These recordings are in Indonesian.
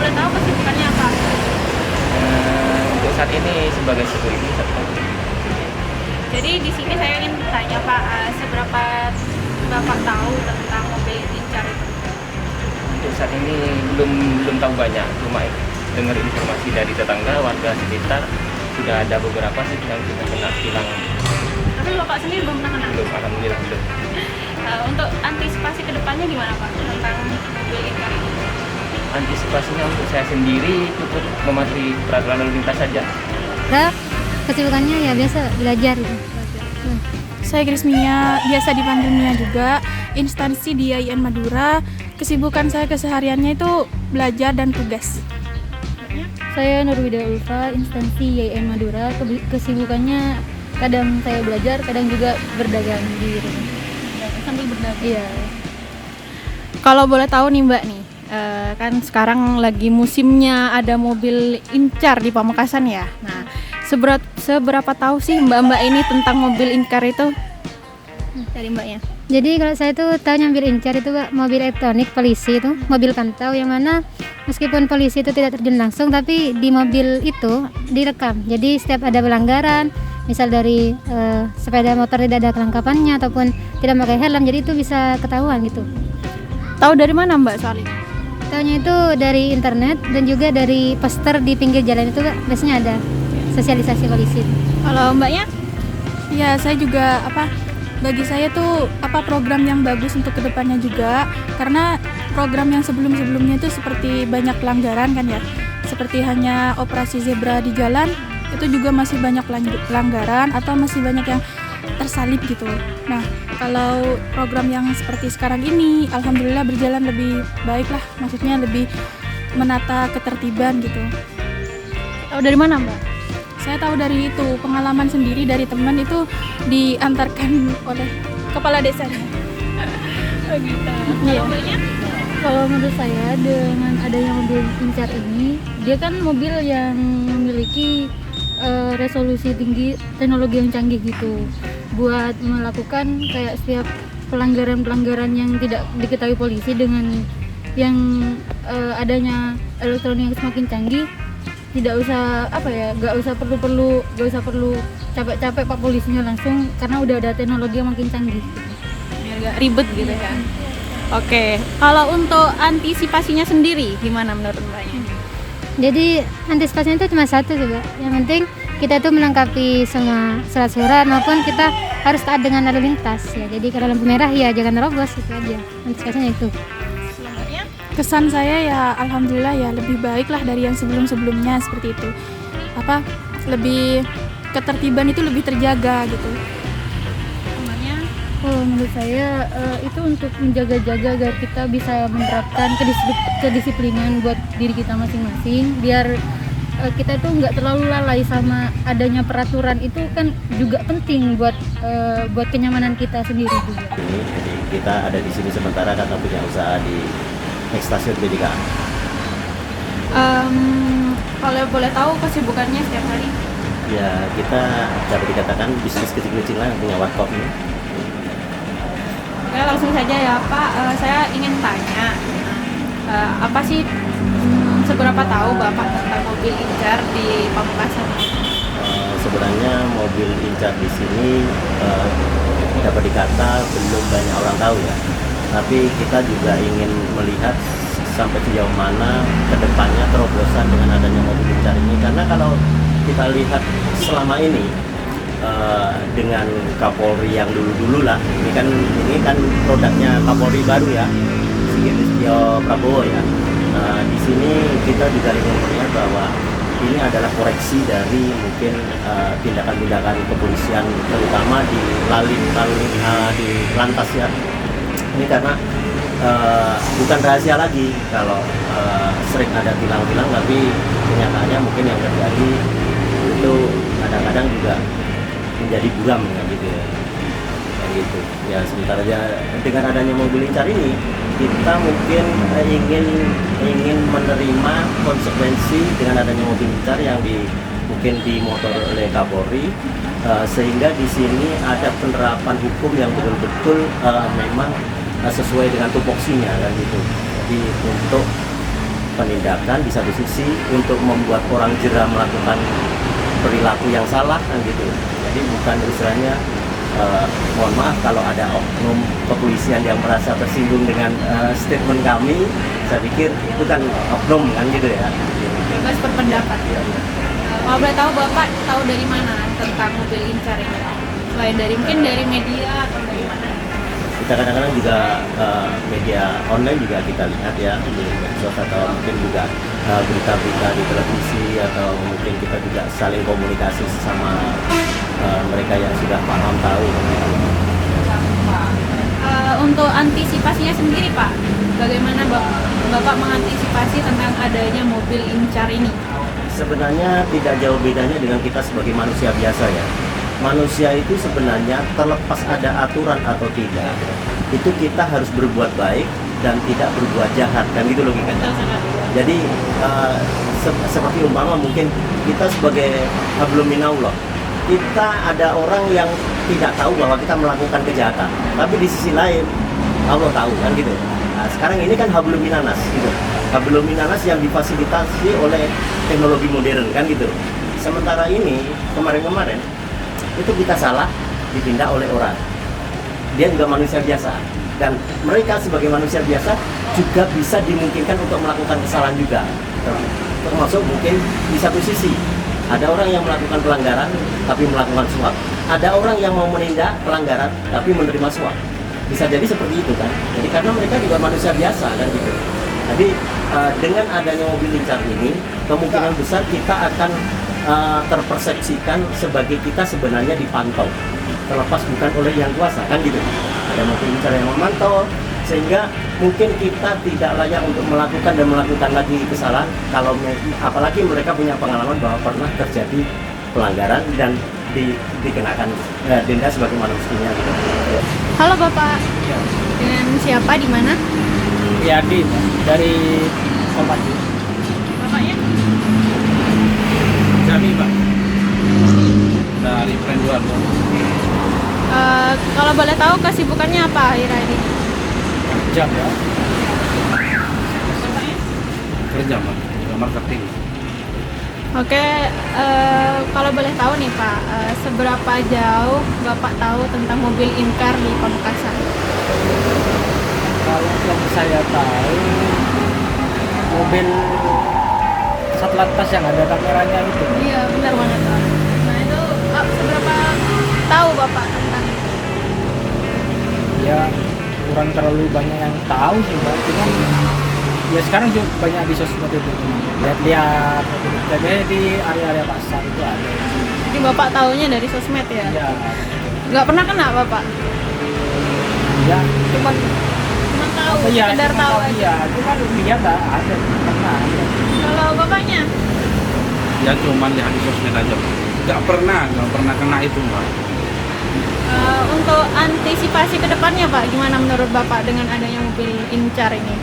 boleh tahu kesibukannya apa? Untuk saat ini sebagai security satpam. Jadi di sini saya ingin bertanya Pak, seberapa Bapak tahu tentang mobil Incar itu? Untuk saat ini belum tahu banyak, cuma dengar informasi dari tetangga warga sekitar sudah ada beberapa sih yang sudah kena tilang. Tapi Bapak sendiri belum pernah kena? Belum, alhamdulillah belum. Untuk antisipasi kedepannya gimana Pak tentang mobil Incar ini? Antisipasinya untuk saya sendiri cukup mematuhi peraturan lalu lintas saja. Kesibukannya ya biasa belajar gitu. Saya Grismia, biasa dipanggil Mia juga, instansi di IAIN Madura. Kesibukan saya kesehariannya itu belajar dan tugas. Saya Nurwida Ulfa, instansi IAIN Madura. Kesibukannya kadang saya belajar, kadang juga berdagang di rumah. Sambil berdagang? Iya. Kalau boleh tahu nih Mbak nih, kan sekarang lagi musimnya ada mobil Incar di Pamekasan ya. Nah, seberapa tahu sih Mbak-mbak ini tentang mobil Incar itu? Dari Mbaknya. Jadi kalau saya tuh tahu mobil Incar itu Pak, mobil elektronik polisi itu, mobil pantau yang mana meskipun polisi itu tidak terjun langsung, tapi di mobil itu direkam. Jadi setiap ada pelanggaran, misal dari sepeda motor tidak ada kelengkapannya ataupun tidak pakai helm, jadi itu bisa ketahuan gitu. Tahu dari mana Mbak soal ini? Tahunya itu dari internet dan juga dari poster di pinggir jalan itu Pak, biasanya ada sosialisasi polisi. Kalau Mbaknya? Ya, saya juga bagi saya tuh program yang bagus untuk kedepannya juga, karena program yang sebelumnya itu seperti banyak pelanggaran kan ya, seperti hanya operasi zebra di jalan itu juga masih banyak pelanggaran atau masih banyak yang tersalip gitu. Nah, kalau program yang seperti sekarang ini alhamdulillah berjalan lebih baik lah, maksudnya lebih menata ketertiban gitu. Tahu dari mana Mbak? Saya tahu dari itu, pengalaman sendiri dari teman itu diantarkan oleh kepala desa. Oh gitu. Iya. Kalau Mbaknya? Kalau menurut saya dengan adanya mobil Incar ini, dia kan mobil yang memiliki resolusi tinggi, teknologi yang canggih gitu, buat melakukan kayak setiap pelanggaran-pelanggaran yang tidak diketahui polisi dengan yang adanya elektronik yang semakin canggih. Tidak usah nggak usah perlu capek-capek Pak polisinya langsung, karena udah ada teknologi yang makin canggih gitu. Biar gak ribet gitu ya. Oke, kalau untuk antisipasinya sendiri gimana menurut Mbaknya? Jadi antisipasinya itu cuma satu coba, yang penting kita tuh melengkapi semua surat-surat maupun kita harus taat dengan lalu lintas ya. Jadi kalau lampu merah ya jangan nerobos, itu aja antisipasinya itu. Kesan saya ya alhamdulillah ya lebih baik lah dari yang sebelumnya seperti itu. Lebih ketertiban itu lebih terjaga gitu. Oh, menurut saya itu untuk menjaga-jaga agar kita bisa menerapkan kedisiplinan buat diri kita masing-masing, biar kita tuh nggak terlalu lalai sama adanya peraturan. Itu kan juga penting buat kenyamanan kita sendiri juga. Jadi kita ada di sini sementara karena punya usaha di stasiun BDK. Kalau boleh tahu kesibukannya setiap hari? Ya, kita dapat dikatakan bisnis kecil-kecilan yang punya warkop ini. Oke, langsung saja ya Pak, saya ingin tanya, apa sih seberapa tahu Bapak tentang mobil Incar di Pamekasan? Sebenarnya mobil Incar di sini dapat dikata belum banyak orang tahu ya. Tapi kita juga ingin melihat sampai sejauh mana kedepannya terobosan dengan adanya mobil Incar ini. Karena kalau kita lihat selama ini dengan Kapolri yang dulu-dulu lah, ini kan produknya Kapolri baru ya, Sigit Listio Prabowo ya. Di sini kita juga ingin melihat bahwa ini adalah koreksi dari mungkin tindakan-tindakan kepolisian, terutama di di lantas ya. Ini karena bukan rahasia lagi kalau sering ada tilang-tilang, tapi kenyataannya mungkin yang terjadi itu kadang-kadang juga menjadi buram gitu ya. Kayak gitu. Ya sementara dengan adanya mobil Incar ini, kita mungkin ingin menerima konsekuensi dengan adanya mobil Incar yang mungkin dimotor oleh Kapolri, sehingga di sini ada penerapan hukum yang betul-betul memang sesuai dengan tupoksinya kan gitu. Jadi untuk penindakan, di satu sisi untuk membuat orang jera melakukan perilaku yang salah kan gitu. Jadi bukan istilahnya mohon maaf kalau ada oknum kepolisian yang merasa tersinggung dengan statement kami, saya pikir itu kan oknum kan gitu ya. Bebas berpendapat. Kalau boleh tahu Bapak tahu dari mana tentang mobil Incar ini? Selain dari mungkin dari media atau dari mana? Kita kadang-kadang juga media online juga kita lihat ya di medsos atau mungkin juga berita-berita di televisi, atau mungkin kita juga saling komunikasi sama mereka yang sudah paham tahu. Untuk antisipasinya sendiri Pak, bagaimana Bapak mengantisipasi tentang adanya mobil Incar ini? Sebenarnya tidak jauh bedanya dengan kita sebagai manusia biasa ya. Manusia itu sebenarnya terlepas ada aturan atau tidak, itu kita harus berbuat baik dan tidak berbuat jahat, kan gitu logikanya. Jadi seperti umpama mungkin kita sebagai hablum minallah, kita ada orang yang tidak tahu bahwa kita melakukan kejahatan, tapi di sisi lain Allah tahu, kan gitu. Nah, sekarang ini kan hablum minanas gitu, hablum minanas yang difasilitasi oleh teknologi modern, kan gitu. Sementara ini kemarin-kemarin itu kita salah ditindak oleh orang, dia juga manusia biasa, dan mereka sebagai manusia biasa juga bisa dimungkinkan untuk melakukan kesalahan juga, termasuk mungkin di satu sisi ada orang yang melakukan pelanggaran tapi melakukan suap, ada orang yang mau menindak pelanggaran tapi menerima suap, bisa jadi seperti itu kan. Jadi karena mereka juga manusia biasa kan gitu. Jadi dengan adanya mobil Incar ini kemungkinan besar kita akan terpersepsikan sebagai kita sebenarnya dipantau, terlepas bukan oleh yang kuasa, kan gitu. Ada mobil Incar yang memantau, sehingga mungkin kita tidak layak untuk melakukan lagi kesalahan, kalau apalagi mereka punya pengalaman bahwa pernah terjadi pelanggaran dan dikenakan denda sebagaimana mestinya gitu. Halo Bapak, dengan siapa di mana? Yadi dari Kompati. Bapaknya? Jami Pak. Dari Prenduan. Kalau boleh tahu kesibukannya apa akhir-akhir ini? Jam ya. Kerja Pak, marketing. Oke, kalau boleh tahu nih Pak, seberapa jauh Bapak tahu tentang mobil Incar di Pamekasan? Kalau yang saya tahu, mobil Satlantas yang ada kameranya itu. Iya, benar banget Pak. Nah itu seberapa tahu Bapak tentang itu? Ya kurang terlalu banyak yang tahu sih Pak. Cuman ya sekarang juga banyak di sosmed itu. Lihat-lihat, jadi di area-area pasar itu ada. Jadi Bapak tahunya dari sosmed ya? Ya, Nggak pernah kena Bapak? ya cuman Tahu, iya, sekedar cuman tahu aja. Iya, cuman lihat lah ada pernah ada. Kalau Bapaknya? Ya cuman lihat di sosmed aja, nggak pernah kena itu Mbak. Untuk antisipasi ke depannya Pak, gimana menurut Bapak dengan adanya mobil Incar ini?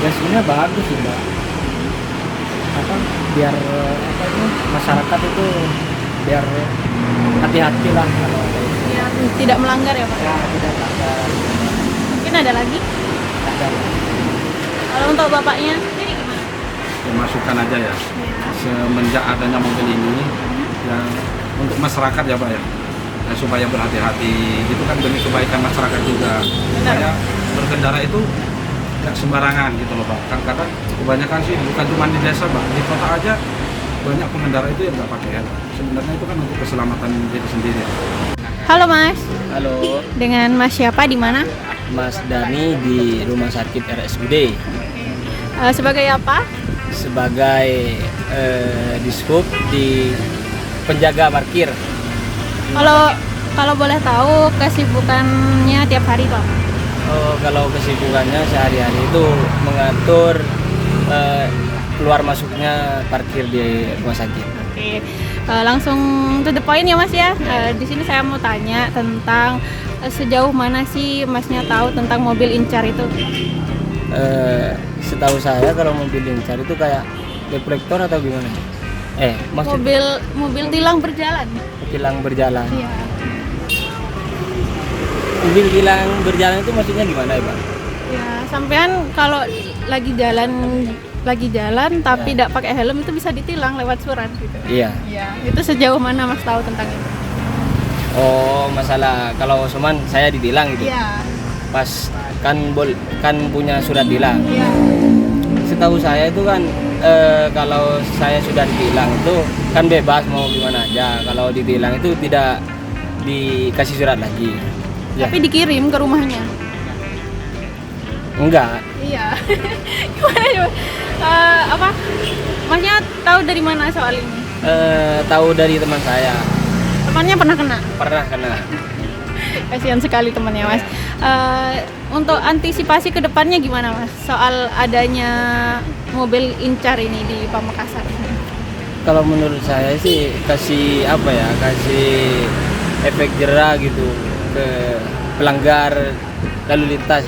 Ya sebenarnya bagus sih Mbak. Apa biar apa itu masyarakat itu biar hati-hati lah kalau ada itu. Ya, tidak melanggar ya Pak? Ya tidak ada. Mungkin ada lagi? Ada. Kalau untuk Bapaknya, ini gimana? Ya, masukkan aja ya. Semenjak adanya mobil ini, ya untuk masyarakat ya Pak ya, supaya berhati-hati. Itu kan demi kebaikan masyarakat juga. Saya berkendara itu nggak sembarangan gitu loh Pak. Kan kadang kebanyakan sih bukan cuma di desa Pak, di kota aja banyak pengendara itu yang nggak pakai helm. Sebenarnya itu kan untuk keselamatan diri sendiri. Halo Mas, Halo, dengan Mas siapa di mana? Mas Dani di Rumah Sakit RSUD Sebagai apa? sebagai dishub di penjaga parkir. Kalau boleh tahu kesibukannya tiap hari Pak? Oh, kalau kesibukannya sehari-hari itu mengatur keluar masuknya parkir di rumah sakit. Oke, langsung to the point ya Mas ya. Di sini saya mau tanya tentang sejauh mana sih Masnya tahu tentang mobil Incar itu? Setahu saya kalau mobil Incar itu kayak reflektor atau gimana? Maksudnya Mobil tilang berjalan. tilang berjalan. Iya. Mobil tilang berjalan itu maksudnya gimana ya Pak? Ya, sampean kalau lagi jalan tapi tidak pakai helm itu bisa ditilang lewat surat gitu. Iya. Iya. Itu sejauh mana Mas tahu tentang itu? Oh, masalah kalau Soman saya ditilang gitu. Iya. Pas kan punya surat tilang. Iya. Setahu saya itu kan kalau saya sudah ditilang itu kan bebas mau gimana aja. Kalau ditilang itu tidak dikasih surat lagi. Ya. Tapi dikirim ke rumahnya. Enggak. Iya. Gimana? Apa? Masnya tahu dari mana soal ini? Tahu dari teman saya. Temannya pernah kena? Pernah kena. Kasihan sekali temannya Mas. Untuk antisipasi ke depannya gimana Mas? Soal adanya mobil incar ini di Pamekasan. Kalau menurut saya sih kasih efek jerah gitu ke pelanggar lalu lintas.